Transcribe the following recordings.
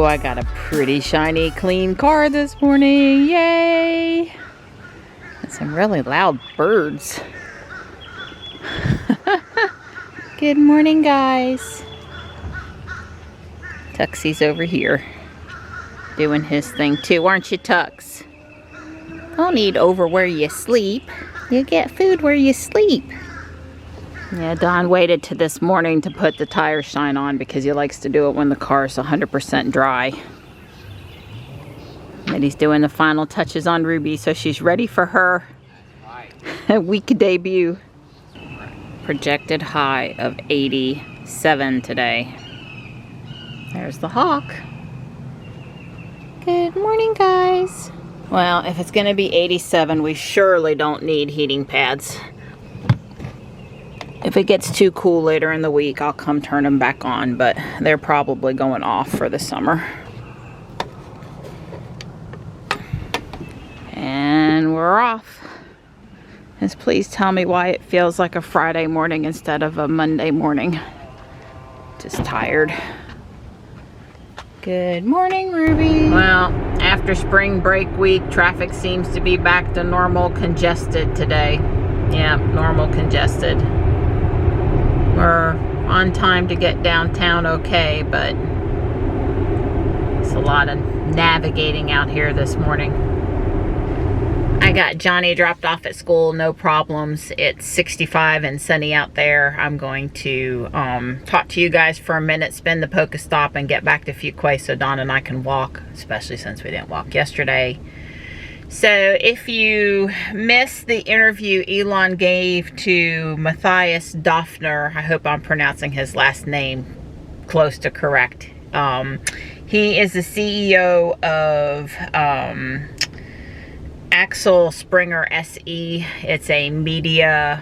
I got a pretty shiny clean car this morning. Yay! And some really loud birds. Good morning, guys. Tuxie's over here doing his thing too, aren't you, Tux? Don't eat over where you sleep. You get food where you sleep. Yeah, Don waited to this morning to put the tire shine on because he likes to do it when the car's 100% dry. And he's doing the final touches on Ruby, so she's ready for her week debut. Projected high of 87 today. There's the hawk. Good morning, guys. Well, if it's going to be 87, we surely don't need heating pads. If it gets too cool later in the week, I'll come turn them back on, but they're probably going off for the summer. And we're off. Just please tell me why it feels like a Friday morning instead of a Monday morning. Just tired. Good morning, Ruby. Well, after spring break week, traffic seems to be back to normal congested today. Yeah, normal congested. We're on time to get downtown okay, but it's a lot of navigating out here this morning. I got Johnny dropped off at school, no problems. It's 65 and sunny out there. I'm going to talk to you guys for a minute, spin the Pokestop, and get back to Fuquay so Don and I can walk, especially since we didn't walk yesterday. So if you missed the interview Elon gave to Matthias Döpfner, I hope I'm pronouncing his last name close to correct. He is the CEO of Axel Springer SE. It's a media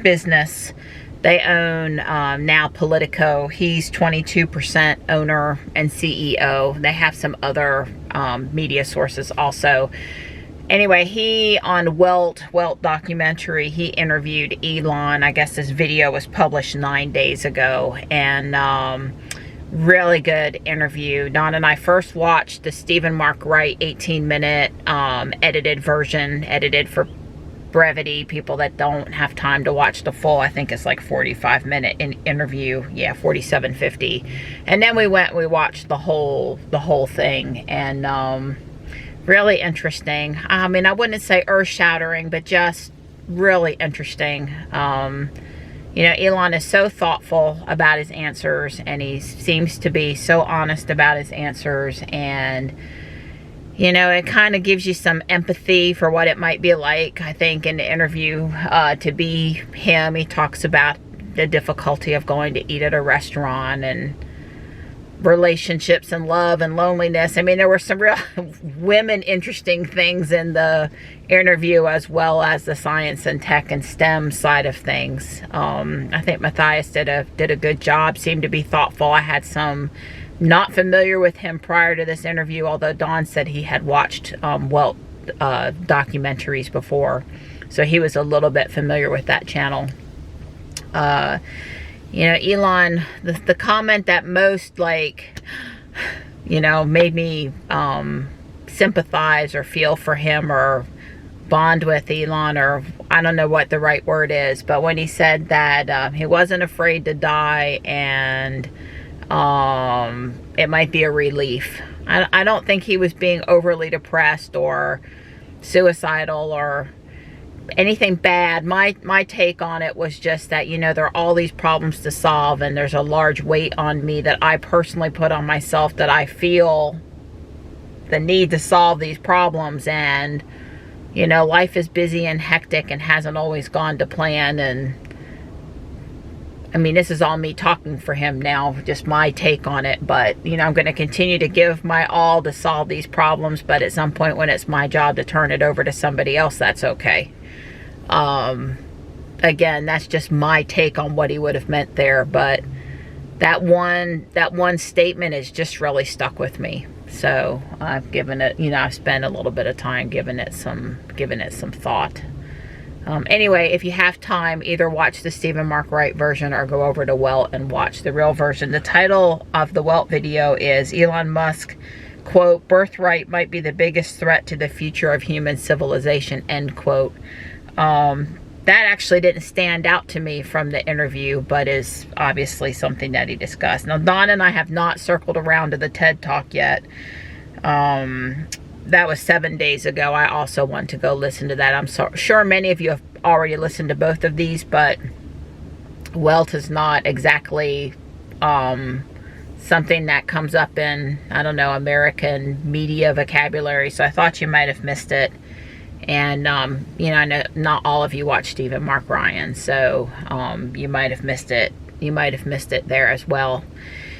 business. They own now Politico. He's 22% owner and CEO. They have some other media sources also. Anyway, he on Welt documentary, he interviewed Elon. I guess this video was published 9 days ago, and really good interview. Don and I first watched the Stephen Mark Wright 18-minute edited version, edited for brevity, people that don't have time to watch the full. I think it's like 45-minute interview. Yeah, 47.50. And then we watched the whole thing, and really interesting. I mean, I wouldn't say earth-shattering, but just really interesting. You know, Elon is so thoughtful about his answers, and he seems to be so honest about his answers, and you know, it kind of gives you some empathy for what it might be like, I think, in the interview to be him. He talks about the difficulty of going to eat at a restaurant and relationships and love and loneliness. I mean, there were some real women interesting things in the interview, as well as the science and tech and STEM side of things. I think Matthias did a good job, seemed to be thoughtful. I had some not familiar with him prior to this interview, although Don said he had watched Welt documentaries before, so he was a little bit familiar with that channel. You know, Elon, the comment that most, like, you know, made me sympathize or feel for him or bond with Elon, or I don't know what the right word is, but when he said that he wasn't afraid to die, and it might be a relief. I don't think he was being overly depressed or suicidal or anything bad. My take on it was just that, you know, there are all these problems to solve, and there's a large weight on me that I personally put on myself, that I feel the need to solve these problems. And, you know, life is busy and hectic and hasn't always gone to plan. And I mean, this is all me talking for him now, just my take on it. But, you know, I'm going to continue to give my all to solve these problems. But at some point when it's my job to turn it over to somebody else, that's okay. Again, that's just my take on what he would have meant there. But that one statement is just really stuck with me. So I've given it, you know, I've spent a little bit of time giving it some thought. Anyway, if you have time, either watch the Stephen Mark Wright version or go over to Welt and watch the real version. The title of the Welt video is Elon Musk, quote, birthright might be the biggest threat to the future of human civilization, end quote. That actually didn't stand out to me from the interview, but is obviously something that he discussed. Now, Don and I have not circled around to the TED Talk yet. That was 7 days ago. I also want to go listen to that. I'm sure many of you have already listened to both of these, but Welt is not exactly something that comes up in, I don't know, American media vocabulary, so I thought you might have missed it. And, you know, I know not all of you watch Stephen Mark Ryan, so you might have missed it. You might have missed it there as well.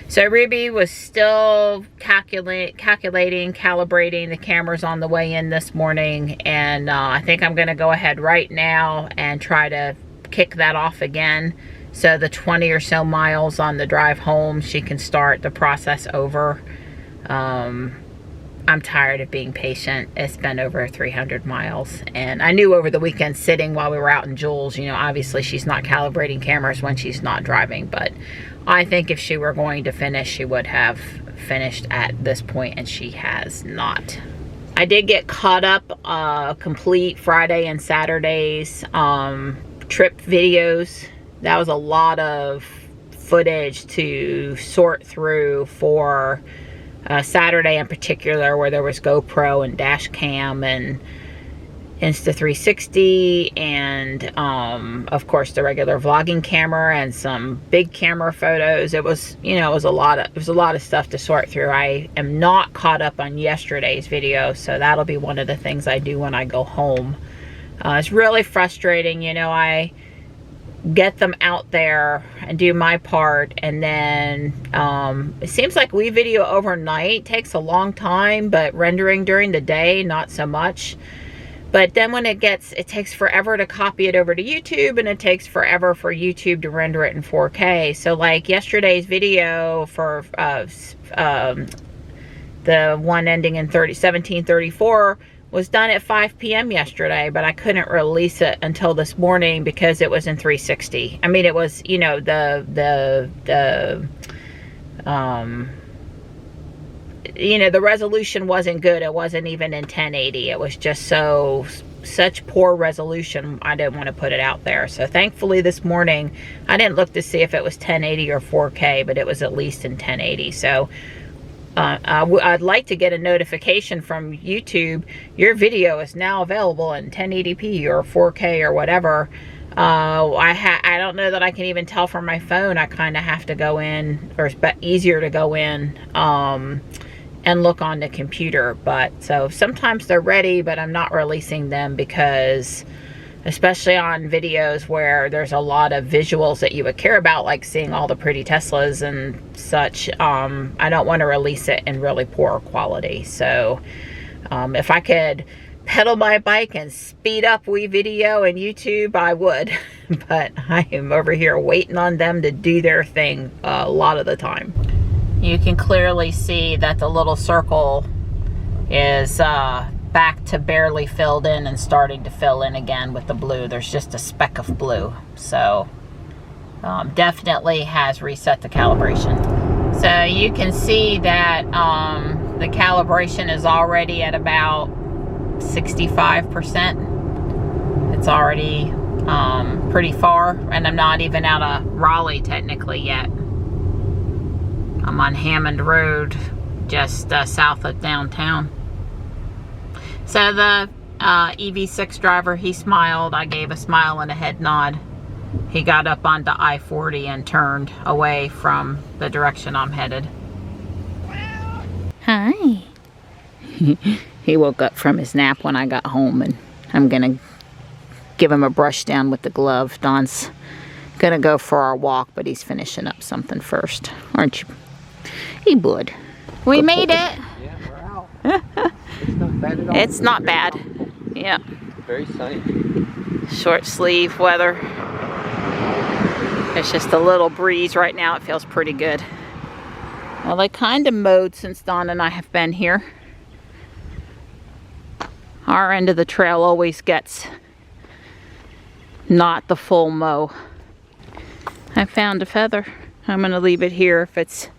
So Ruby was still calibrating the cameras on the way in this morning, and I think I'm going to go ahead right now and try to kick that off again. So the 20 or so miles on the drive home, she can start the process over. I'm tired of being patient. It's been over 300 miles. And I knew over the weekend sitting while we were out in Jules, you know, obviously she's not calibrating cameras when she's not driving. But I think if she were going to finish, she would have finished at this point, and she has not. I did get caught up complete Friday and Saturday's trip videos. That was a lot of footage to sort through for Saturday in particular, where there was GoPro and dash cam and Insta360 and of course the regular vlogging camera and some big camera photos. It was, you know, it was a lot of stuff to sort through. I am not caught up on yesterday's video, so that'll be one of the things I do when I go home. It's really frustrating, you know. I get them out there and do my part, and then it seems like we video overnight takes a long time, but rendering during the day not so much. But then when it takes forever to copy it over to YouTube, and it takes forever for YouTube to render it in 4K. So like yesterday's video for the one ending in 1734 was done at 5 p.m. yesterday, but I couldn't release it until this morning because it was in 360. I mean, it was, you know, you know, the resolution wasn't good. It wasn't even in 1080. It was just such poor resolution. I didn't want to put it out there. So thankfully this morning, I didn't look to see if it was 1080 or 4K, but it was at least in 1080. So I'd like to get a notification from YouTube. Your video is now available in 1080p or 4K or whatever. I don't know that I can even tell from my phone. I kind of have to go in, or it's easier to go in and look on the computer. But so sometimes they're ready, but I'm not releasing them because, especially on videos where there's a lot of visuals that you would care about, like seeing all the pretty Teslas and such, I don't want to release it in really poor quality. So if I could pedal my bike and speed up video and YouTube, I would. But I am over here waiting on them to do their thing a lot of the time. You can clearly see that the little circle is back to barely filled in and starting to fill in again with the blue. There's just a speck of blue. So definitely has reset the calibration. So you can see that the calibration is already at about 65%. It's already pretty far, and I'm not even out of Raleigh technically yet. I'm on Hammond Road, just south of downtown. So the EV6 driver, he smiled. I gave a smile and a head nod. He got up onto I-40 and turned away from the direction I'm headed. Hi. He woke up from his nap when I got home, and I'm gonna give him a brush down with the glove. Don's gonna go for our walk, but he's finishing up something first. Aren't you? He would. We made it. Yeah, we're out. It's not bad at all. It's not bad. Yeah. Very sunny. Short sleeve weather. It's just a little breeze right now. It feels pretty good. Well, they kind of mowed since Don and I have been here. Our end of the trail always gets not the full mow. I found a feather. I'm gonna leave it here. If it's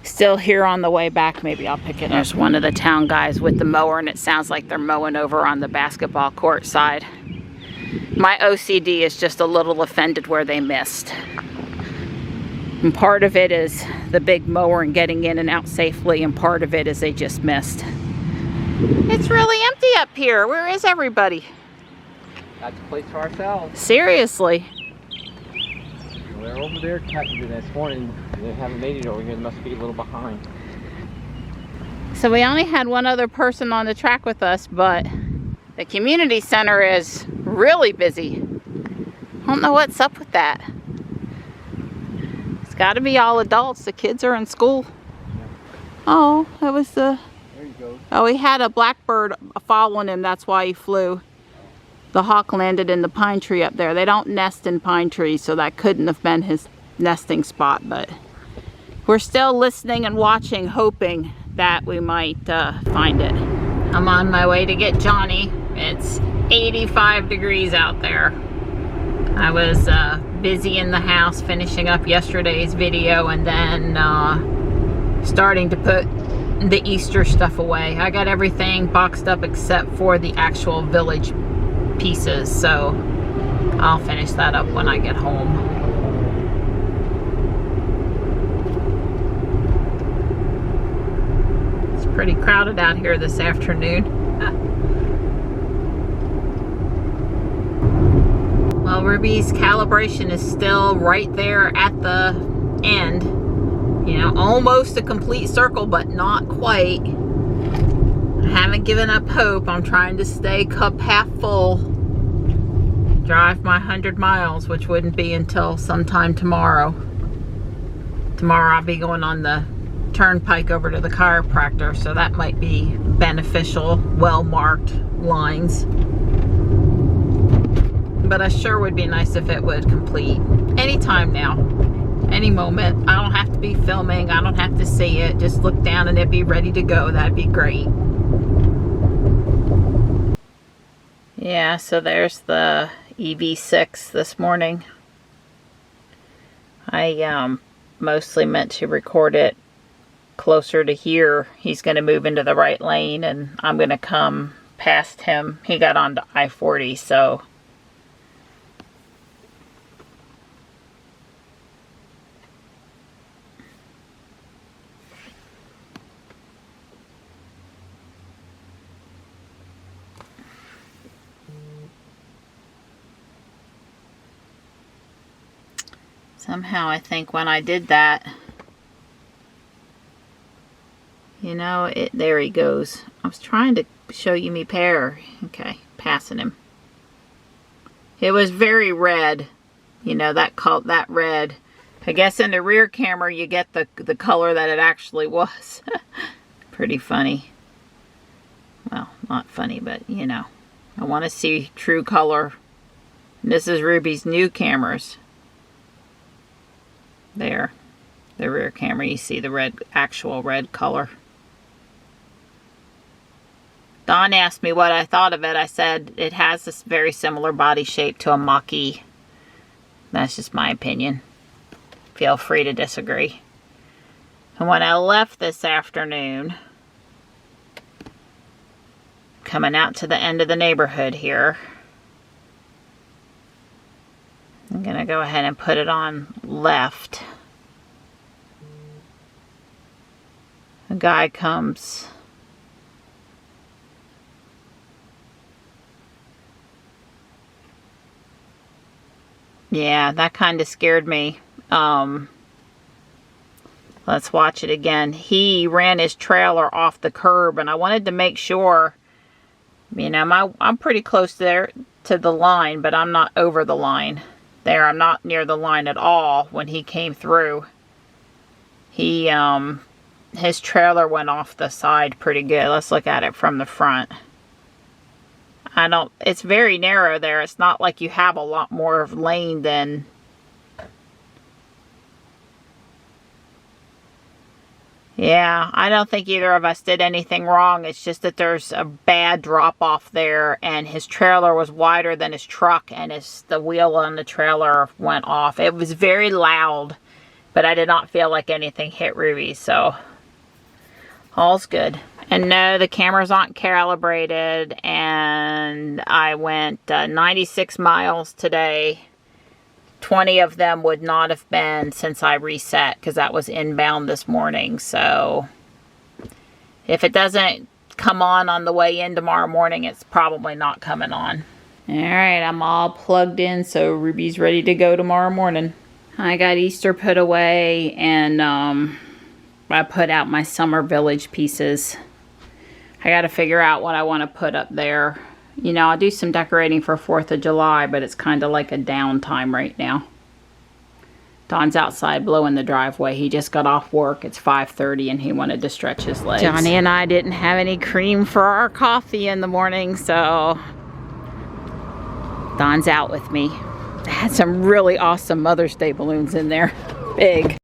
still here on the way back, maybe I'll pick it up. There's one of the town guys with the mower, and it sounds like they're mowing over on the basketball court side. My OCD is just a little offended where they missed. And part of it is the big mower and getting in and out safely, and part of it is they just missed. It's really empty up here. Where is everybody? Got the place to ourselves. Seriously. They're over there cutting it this morning. They haven't made it over here. They must be a little behind. So we only had one other person on the track with us, but the community center is really busy. I don't know what's up with that. It's got to be all adults. The kids are in school. Oh, that was the... There you go. Oh, he had a blackbird following him. That's why he flew. The hawk landed in the pine tree up there. They don't nest in pine trees, so that couldn't have been his nesting spot. But we're still listening and watching, hoping that we might find it. I'm on my way to get Johnny. It's 85 degrees out there. I was busy in the house finishing up yesterday's video and then starting to put the Easter stuff away. I got everything boxed up except for the actual village pieces, so I'll finish that up when I get home. It's pretty crowded out here this afternoon. Well, Ruby's calibration is still right there at the end. You know, almost a complete circle, but not quite. I haven't given up hope. I'm trying to stay cup half full. Drive my 100 miles, which wouldn't be until sometime tomorrow. Tomorrow I'll be going on the turnpike over to the chiropractor, so that might be beneficial. Well-marked lines. But it sure would be nice if it would complete anytime now. Any moment. I don't have to be filming. I don't have to see it. Just look down and it'd be ready to go. That'd be great. Yeah, so there's the EV6 this morning. I mostly meant to record it closer to here. He's going to move into the right lane and I'm going to come past him. He got onto I-40, so... Somehow I think when I did that, you know, there he goes. I was trying to show you me pair. Okay, passing him. It was very red, you know, that red. I guess in the rear camera you get the color that it actually was. Pretty funny. Well, not funny, but you know, I want to see true color. And this is Ruby's new cameras. There, the rear camera, you see the red, actual red color. Don asked me what I thought of it. I said it has this very similar body shape to a Mach-E. That's just my opinion. Feel free to disagree. And when I left this afternoon, coming out to the end of the neighborhood here, I'm going to go ahead and put it on left. A guy comes. Yeah, that kind of scared me. Let's watch it again. He ran his trailer off the curb and I wanted to make sure, you know, I'm pretty close there to the line, but I'm not over the line. There, I'm not near the line at all when he came through. He, his trailer went off the side pretty good. Let's look at it from the front. It's very narrow there. It's not like you have a lot more of lane than... Yeah, I don't think either of us did anything wrong. It's just that there's a bad drop off there, and his trailer was wider than his truck, and the wheel on the trailer went off. It was very loud, but I did not feel like anything hit Ruby, so all's good. And no, the cameras aren't calibrated, and I went 96 miles today. 20 of them would not have been since I reset, because that was inbound this morning. So if it doesn't come on the way in tomorrow morning, it's probably not coming on. All right, I'm all plugged in, so Ruby's ready to go tomorrow morning. I got Easter put away, and I put out my summer village pieces. I got to figure out what I want to put up there. You know, I'll do some decorating for 4th of July, but it's kind of like a downtime right now. Don's outside blowing the driveway. He just got off work. It's 5:30 and he wanted to stretch his legs. Johnny and I didn't have any cream for our coffee in the morning, so Don's out with me. I had some really awesome Mother's Day balloons in there. Big.